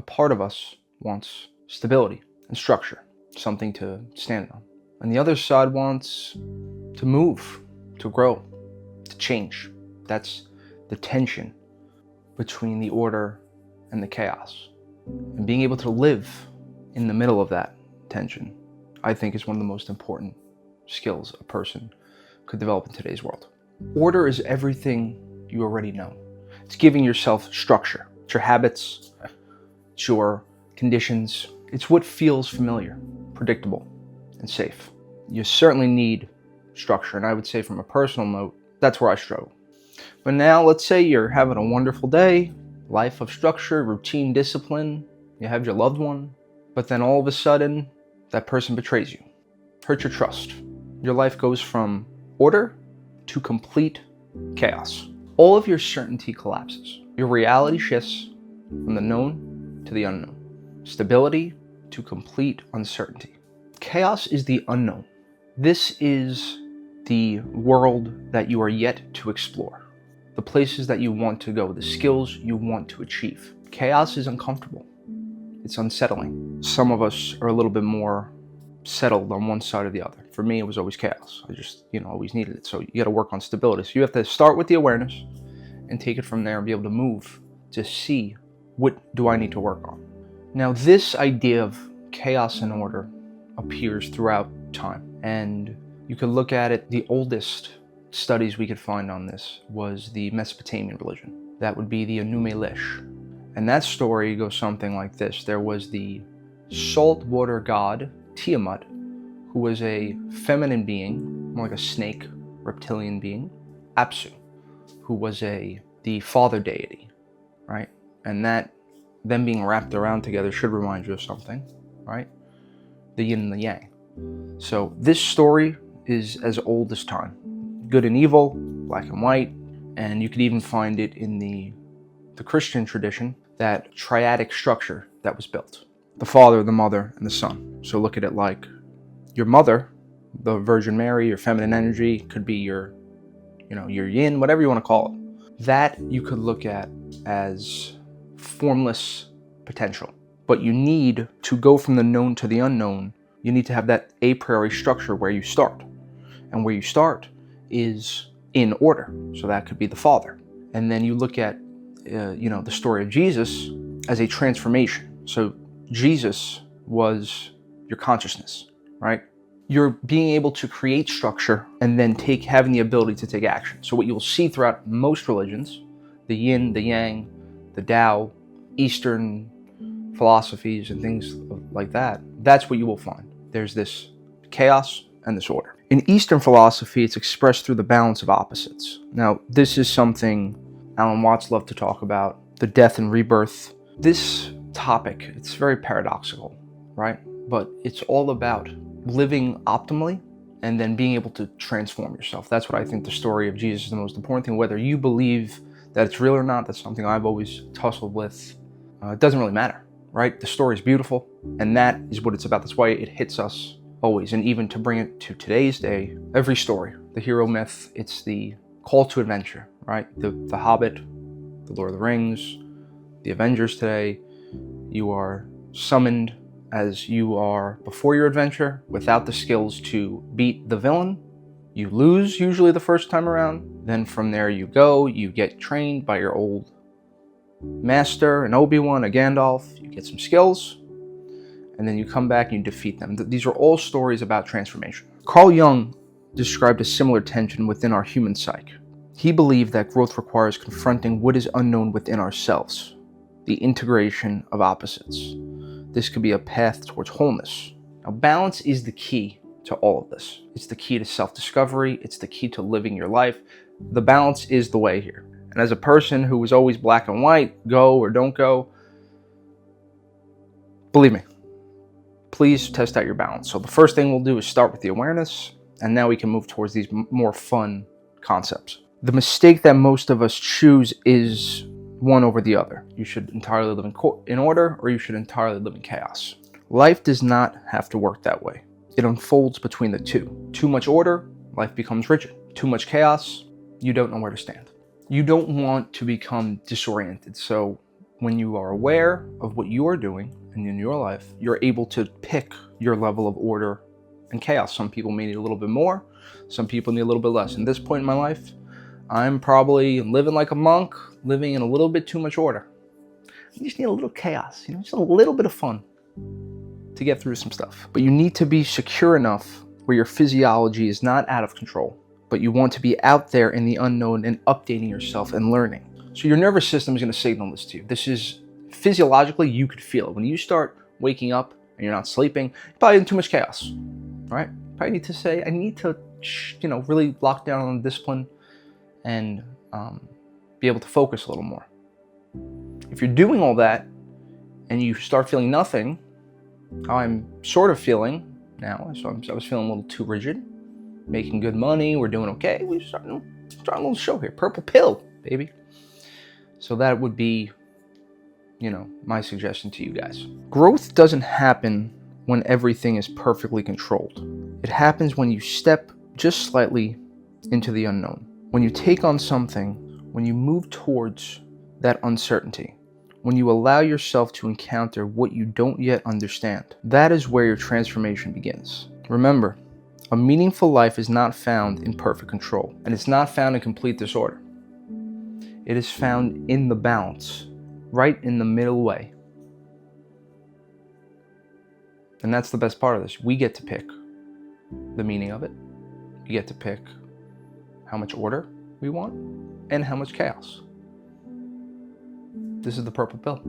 part of us wants stability and structure, something to stand on. And the other side wants to move, to grow, to change. That's the tension between the order and the chaos. And being able to live in the middle of that tension, I think, is one of the most important skills a person could develop in today's world. Order is everything you already know. It's giving yourself structure. It's your habits, it's your conditions. It's what feels familiar, predictable, and safe. You certainly need structure, and I would say from a personal note, that's where I struggle. But now let's say you're having a wonderful day, life of structure, routine, discipline, you have your loved one, but then all of a sudden, that person betrays you, hurts your trust. Your life goes from order to complete chaos. All of your certainty collapses. Your reality shifts from the known to the unknown. Stability to complete uncertainty. Chaos is the unknown. This is the world that you are yet to explore. The places that you want to go, the skills you want to achieve. Chaos is uncomfortable. It's unsettling. Some of us are a little bit more settled on one side or the other. For me, it was always chaos. I just, always needed it. So you got to work on stability. So you have to start with the awareness and take it from there and be able to move to see, what do I need to work on? Now, this idea of chaos and order appears throughout time. And you could look at it, the oldest studies we could find on this was the Mesopotamian religion. That would be the Enuma Elish. And that story goes something like this. There was the saltwater god, Tiamat, who was a feminine being, more like a snake, reptilian being. Apsu, who was the father deity, right? And that, them being wrapped around together should remind you of something, right? The yin and the yang. So this story is as old as time. Good and evil, black and white, and you could even find it in the Christian tradition, that triadic structure that was built. The Father, the Mother, and the Son. So look at it like your mother, the Virgin Mary, your feminine energy, could be your yin, whatever you want to call it. That you could look at as formless potential. But you need to go from the known to the unknown. You need to have that a priori structure where you start. And where you start is in order. So that could be the Father. And then you look at the story of Jesus as a transformation. So Jesus was your consciousness, right? You're being able to create structure and then having the ability to take action. So what you will see throughout most religions, the yin, the yang, the Tao, Eastern philosophies and things like that, that's what you will find. There's this chaos and this order. In Eastern philosophy, it's expressed through the balance of opposites. Now, this is something Alan Watts loved to talk about, the death and rebirth. This topic, it's very paradoxical, right? But it's all about living optimally and then being able to transform yourself. That's what I think the story of Jesus is the most important thing. Whether you believe that it's real or not, that's something I've always tussled with. It doesn't really matter, right? The story is beautiful, and that is what it's about. That's why it hits us always. And even to bring it to today's day, every story, the hero myth, it's the call to adventure, right? The Hobbit, the Lord of the Rings, the Avengers today. You are summoned as you are before your adventure without the skills to beat the villain. You lose usually the first time around. Then from there you go, you get trained by your old master, an Obi-Wan, a Gandalf. You get some skills, and then you come back and you defeat them. These are all stories about transformation. Carl Jung described a similar tension within our human psyche. He believed that growth requires confronting what is unknown within ourselves, the integration of opposites. This could be a path towards wholeness. Now, balance is the key to all of this. It's the key to self-discovery. It's the key to living your life. The balance is the way here. And as a person who was always black and white, go or don't go, believe me, please test out your balance. So the first thing we'll do is start with the awareness, and now we can move towards these more fun concepts. The mistake that most of us choose is one over the other. You should entirely live in order, or you should entirely live in chaos. Life does not have to work that way. It unfolds between the two. Too much order, life becomes rigid. Too much chaos, you don't know where to stand. You don't want to become disoriented. So when you are aware of what you are doing and in your life, you're able to pick your level of order and chaos. Some people may need a little bit more, some people need a little bit less. In this point in my life, I'm probably living like a monk, living in a little bit too much order. You just need a little chaos, just a little bit of fun to get through some stuff. But you need to be secure enough where your physiology is not out of control, but you want to be out there in the unknown and updating yourself and learning. So your nervous system is going to signal this to you. This is physiologically, you could feel it. When you start waking up and you're not sleeping, you're probably in too much chaos, right? You probably need to say, I need to, really lock down on discipline and be able to focus a little more. If you're doing all that and you start feeling nothing, how I'm sort of feeling now, so I was feeling a little too rigid, making good money, we're doing okay, we're starting a little show here, Purple Pill, baby. So that would be, my suggestion to you guys. Growth doesn't happen when everything is perfectly controlled. It happens when you step just slightly into the unknown. When you take on something, when you move towards that uncertainty, when you allow yourself to encounter what you don't yet understand, that is where your transformation begins. Remember, a meaningful life is not found in perfect control, and it's not found in complete disorder. It is found in the balance, right in the middle way. And that's the best part of this. We get to pick the meaning of it. We get to pick how much order we want and how much chaos. This is the Purple Pill.